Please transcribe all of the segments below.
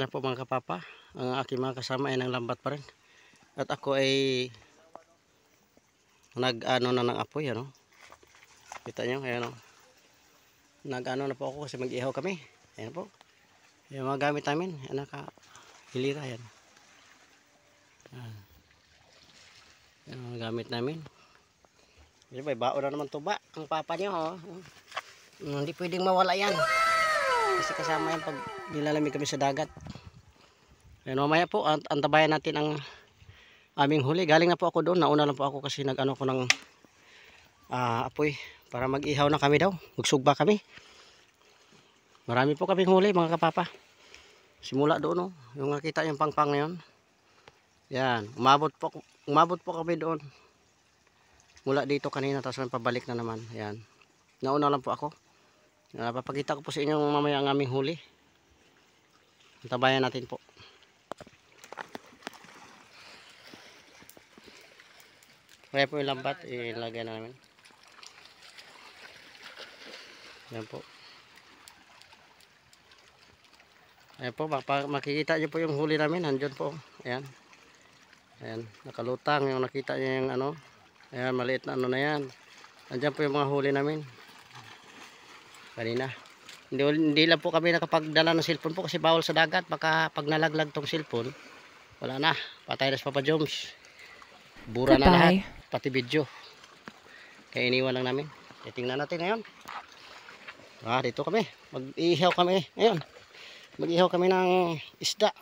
na po mga kapapa. Ang aking mga kasama ay nanglambat pa rin. At ako ay nag-ano na ng apoy, ano. Kita nyo, ayan o. Nag-ano na po ako kasi mag-ihaw kami. Ayan po. Yung mga gamit namin, ayan, naka-hilira, ayan. Ayan mga gamit namin. Ayan, may bao na naman tuba ang papa nyo, oh. Hindi pwedeng mawala yan. Kasi kasama yan pag nilalamig kami sa dagat. Ayan, mamaya po, antabayan natin ang aming huli. Galing na po ako doon. Nauna lang po ako kasi nag-ano ko ng apoy para mag-ihaw na kami daw. Magsugba kami. Marami po kaming huli mga kapapa. Simula doon, oh. Yung nakita yung pangpang na yun. Yan. Umabot po kami doon. Mula dito kanina tapos may pabalik na naman. Yan. Nauna lang po ako. Papakita ko po sa inyo mamaya ang aming huli. Antabayan natin po. Kaya po yung lambat, ilagay na namin. Ayan po. Ayan po, makikita nyo po yung huli namin. Andyan po. Ayan. Ayan, nakalutang. Yung nakita nyo yung ano. Ayan, maliit na ano na yan. Andyan po yung mga huli namin. Kanina. Hindi lang po kami nakapagdala ng cellphone po kasi bawal sa dagat. Baka pag nalaglag tong cellphone, wala na. Patay na si Papa Joms. Bura na lahat. Pati video. Kaya iniwan lang namin. Tingnan natin ngayon. Dito kami. Mag-ihaw kami. Ngayon. Mag-ihaw kami ng isda.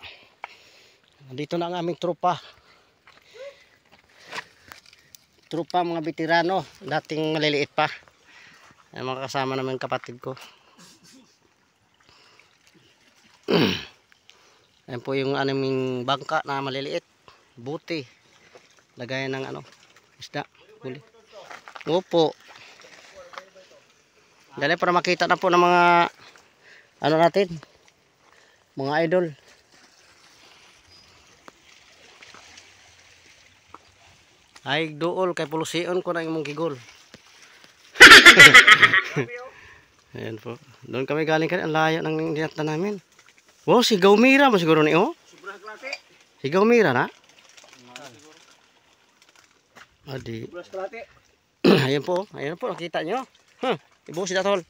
Dito na ang aming tropa. Tropa mga veterano. Dating maliliit pa. Ay, mga kasama naman kapatid ko. Ayan po yung aming bangka na maliliit. Buti. Lagayan ng ano. Isda. Huli. Opo. Dali para makita na po ng mga ano natin. Mga idol. Ay dool kay pulusion ko na imong gigol. Ayan po. Doon kami galing kanina. Ang layo ng dinata namin. Wow, sigaw mira mo siguro ni oh. Sigaw mira na. Adi. Ayan po. Ayan po. Nakita nyo. Ibu si Datol.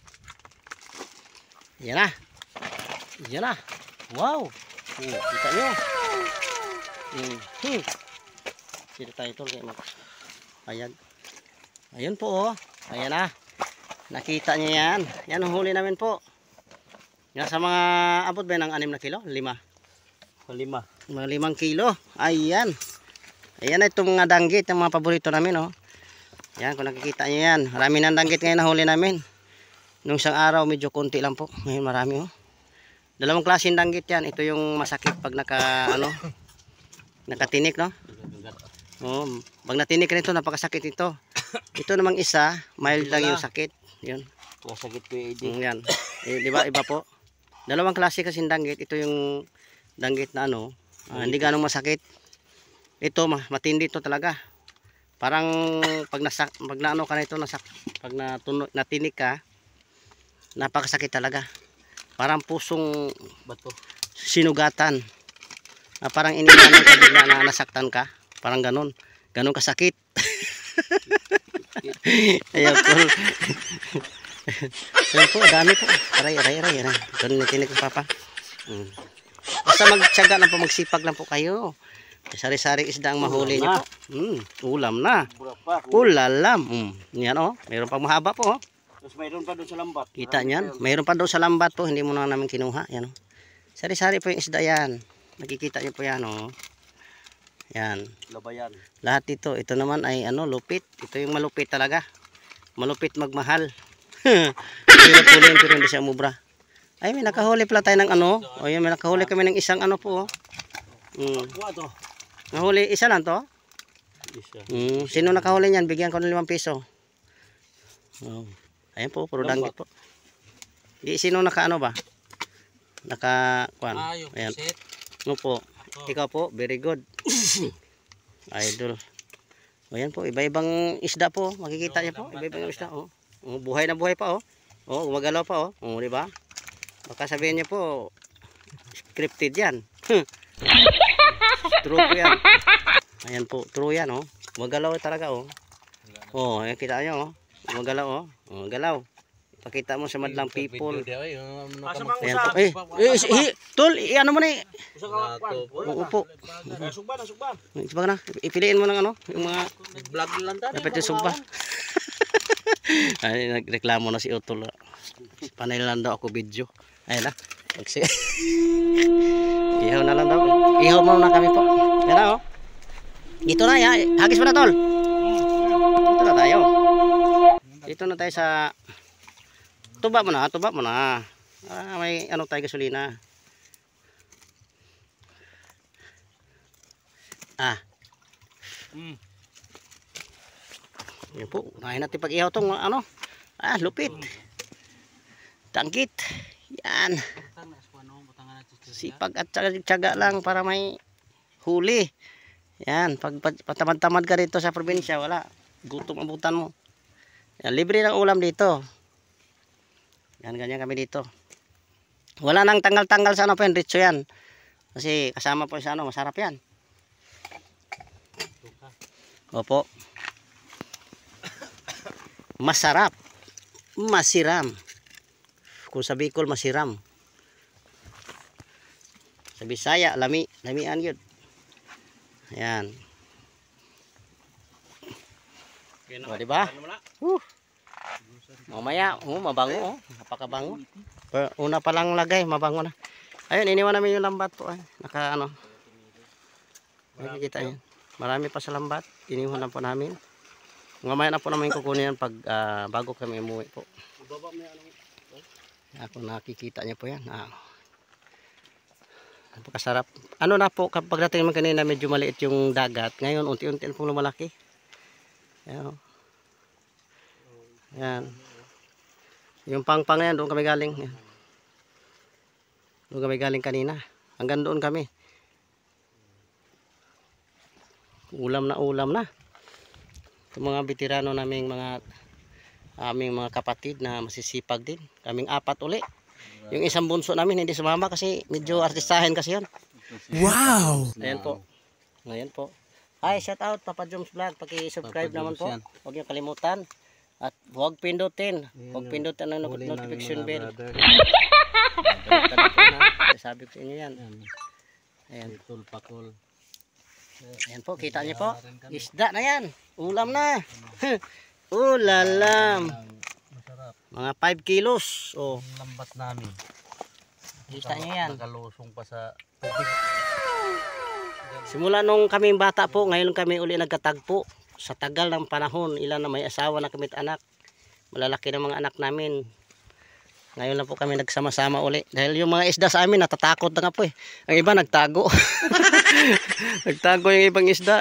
Ayan na. Ayan na. Wow. Kita nyo. Sino tayo ito. Ayan. Ayan po oh. Ayan na. Nakita nyo yan. Yan ang huli namin po. Yan sa mga abot ba ng 6 na kilo? 5. Mga 5 kilo. Ayan. Ayan na itong mga danggit. Yung mga paborito namin oh. Yan kung nakikita nyo yan. Marami ng danggit ngayon na huli namin. Nung isang araw medyo konti lang po. Ngayon marami oh. Dalawang klaseng danggit yan. Ito yung masakit pag nakatinik no. Oh, pag natinik nito napakasakit ito. Ito namang isa, mild lang yung sakit. Yun. Masakit ko yung yan. Di ba iba po? Dalawang klase kasing danggit. Ito yung danggit na ano, hindi ganong masakit. Ito matindi ito talaga. Parang pag naano ka na ito, pag natinik ka, napakasakit talaga. Parang pusong bato. Sinugatan. Parang iniwanan ka bigla na nasaktan ka. Parang ganon. Ganon kasakit. Ayan po. Ayan po, dami po. Aray. Ganun na tinig ng papa. Basta magtsaga lang po, magsipag lang po kayo. Sari-sari isda ang mahuli niyo po. Ulam na. Ulalam. Yan o. Mayroon pang mahaba po o. Tapos mayroon pa doon sa lambat. Kita niyan. Mayroon pa doon sa lambat po. Hindi mo na namin kinuha. Yan o. Sari-sari po yung isda yan. Nakikita niyo po yan o. Yan. Labayan. Lahat ito. Ito naman ay ano, lupit. Ito yung malupit talaga. Malupit magmahal. Hirap huliin pero hindi siya umubra. Ay, may nakahuli pala tayo ng ano. O yan, may nakahuli kami ng isang ano po. Nahuli, isa lang to? Isa. Sino nakahuli niyan? Bigyan ko ng 5 piso. Ayan po, puro danggit po. Di, sino naka ano ba? Naka-kuan. Ayan. No po. Ikaw po, very good. Idol. O yan po, iba-ibang isda po. Makikita niyo po, iba-ibang isda. Buhay na buhay pa oh. Gumagalaw pa oh. Di ba? Baka sabihin niyo po, scripted yan. True po yan. Ayan po, true yan, oh. Magalaw talaga, oh. Oh, ayan, kita nyo, oh. Magalaw, oh. Oh, galaw. Pakita mo sa madlang people. Ayan po. Tol, ano mo na eh. Upo. Nasugba. Isipag na, ipiliin mo ng ano, yung mga Vlog lang tayo. dapat yung sugba. Ay, nagreklamo na si Utol. Panay lang daw ako video. Ayun na. Ihaw na lang daw. Ihaw mo na kami po. Yan na, oh. Dito na, ya. Hagis mo na, Tol. Dito na tayo. Dito na tayo sa tuba mo na. May ano tayo, gasolina. Yan po. Unahin natin pag-ihaw tong ano. Lupit. Tanggit. Yan. Sipag at tsaga lang para may huli. Yan. Pag patamad-tamad ka dito sa probinsya, wala. Gutom abutan mo. Yan. Libre ng ulam dito. Yan. Ganyan kami dito. Wala nang tanggal-tanggal sa ano po yan. Ritso yan. Kasi kasama po sa ano. Masarap yan. Opo. Masarap. Masiram. Kung sa Bicol, masiram. Sa Bisaya, lamian yun. Ayan. O, diba? Mamaya, mabango. Napakabango. Una pa lang lagay, mabango na. Ayun, iniwan namin yung lambat po. Naka ano. Nakikita yan. Marami pa sa lambat. Iniwan na po namin. Mamaya na po namin kukunin yan pag bago kami umuwi po. Ako nakikita niya po yan. Napakasarap. Ano na po, kapag dating naman kanina medyo maliit yung dagat. Ngayon, unti-unti pong lumalaki. Ayan. Ayan. Yung pang-pang na yan, doon kami galing. Ayan. Doon kami galing kanina. Hanggang doon kami. Ulam na. Itong mga veterano naming aming mga kapatid na masisipag din. Kaming 4 uli. Yung isang bunso namin hindi sumama kasi medyo artistahin kasi yun. Wow! Ayan po. Ngayon po. Hi, shout out Papa Joms Vlog. Paki-subscribe naman po. Huwag niyo kalimutan. At huwag pindutin. Huwag pindutin ang notification bell. Sabi ko sa inyo yan. Ayan. Ayan po, kita niyo po. Isda na yan. Ulam na. Ulalam. Mga 5 kilos. Oh. Lambat namin. Kita niyo yan. Nakalusong pa sa tubig. Simula nung kami bata po, ngayon kami uli nagkatagpo. Sa tagal ng panahon, ilan na may asawa na kami at anak. Malalaki na mga anak namin. Ngayon lang po kami nagsama-sama uli. Dahil yung mga isda sa amin, natatakot na nga po eh. Ang iba nagtago. Nagtago yung ibang isda.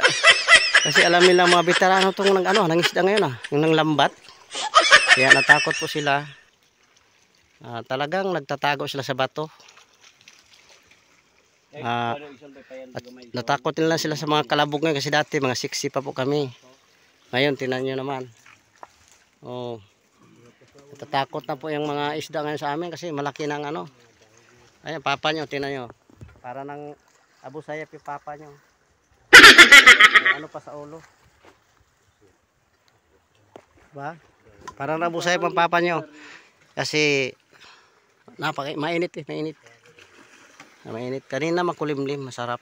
Kasi alam nila mga veterano itong ng isda ngayon yung nang lambat. Kaya natakot po sila. Talagang nagtatago sila sa bato. At natakot nila sila sa mga kalabog ngayon kasi dati mga 60 pa po kami. Ngayon tinan nyo naman. Oh. Natatakot na po yung mga isda ngayon sa amin kasi malaki ng ano. Ayan, papa nyo, tinan nyo. Para ng Abu Sayyaf yung papa nyo. Ano pa sa ulo. Ba? Para ng Abu Sayyaf ang papa nyo. Kasi mainit eh, mainit. Mainit. Kanina makulimlim, masarap.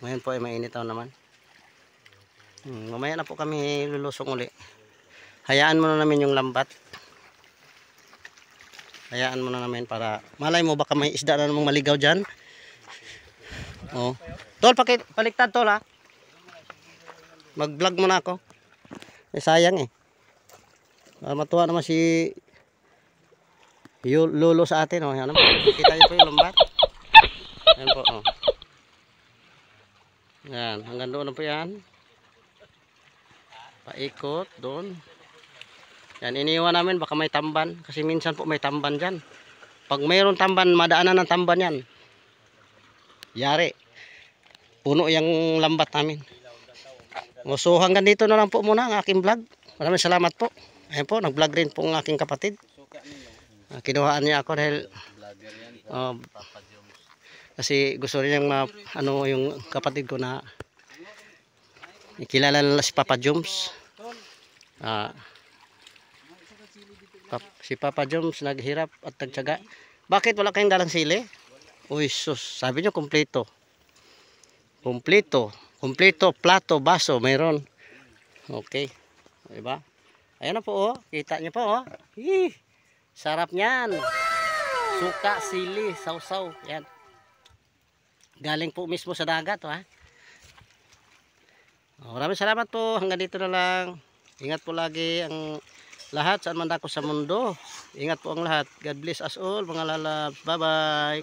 Ngayon po ay mainit naman. Mamaya na po kami lulusong uli. Hayaan mo na namin yung lambat. Hayaan mo na namin para malay mo baka may isda na namang maligaw dyan. Oh. Tol, paliktad tol ha. Mag vlog muna ako. Sayang eh. Matuwa naman si Lolo sa atin. Oh. Yan, kita niyo po yung lambat. Yan po. Oh. Yan, hanggang doon na po yan. Paikot doon. Yan, iniwan namin baka may tamban. Kasi minsan po may tamban dyan. Pag mayroon tamban, madaanan ng tamban yan. Yari. Puno yung lambat namin. So hanggang dito na lang po muna ang aking vlog. Maraming salamat po. Ayan po, nag-vlog rin po ang aking kapatid. Kinuhaan niya ako dahil Kasi gusto niyang ano yung kapatid ko na kilala nila si Papa Joms. Si Papa Joms naghirap at nagtiyaga. Bakit wala kayong dalang sili? Uy sus, sabi niyo kumpleto. Kumpleto, plato, baso, mayroon. Okay. Diba? Ayan na po oh. Kita niyo po oh. Sarap niyan. Suka, sili, sausaw. Yan. Galing po mismo sa dagat ha. Maraming salamat po. Hanggang dito na lang. Ingat po lagi ang lahat saan man dako sa mundo. Ingat po ang lahat. God bless us all mga lalabs. Bye bye.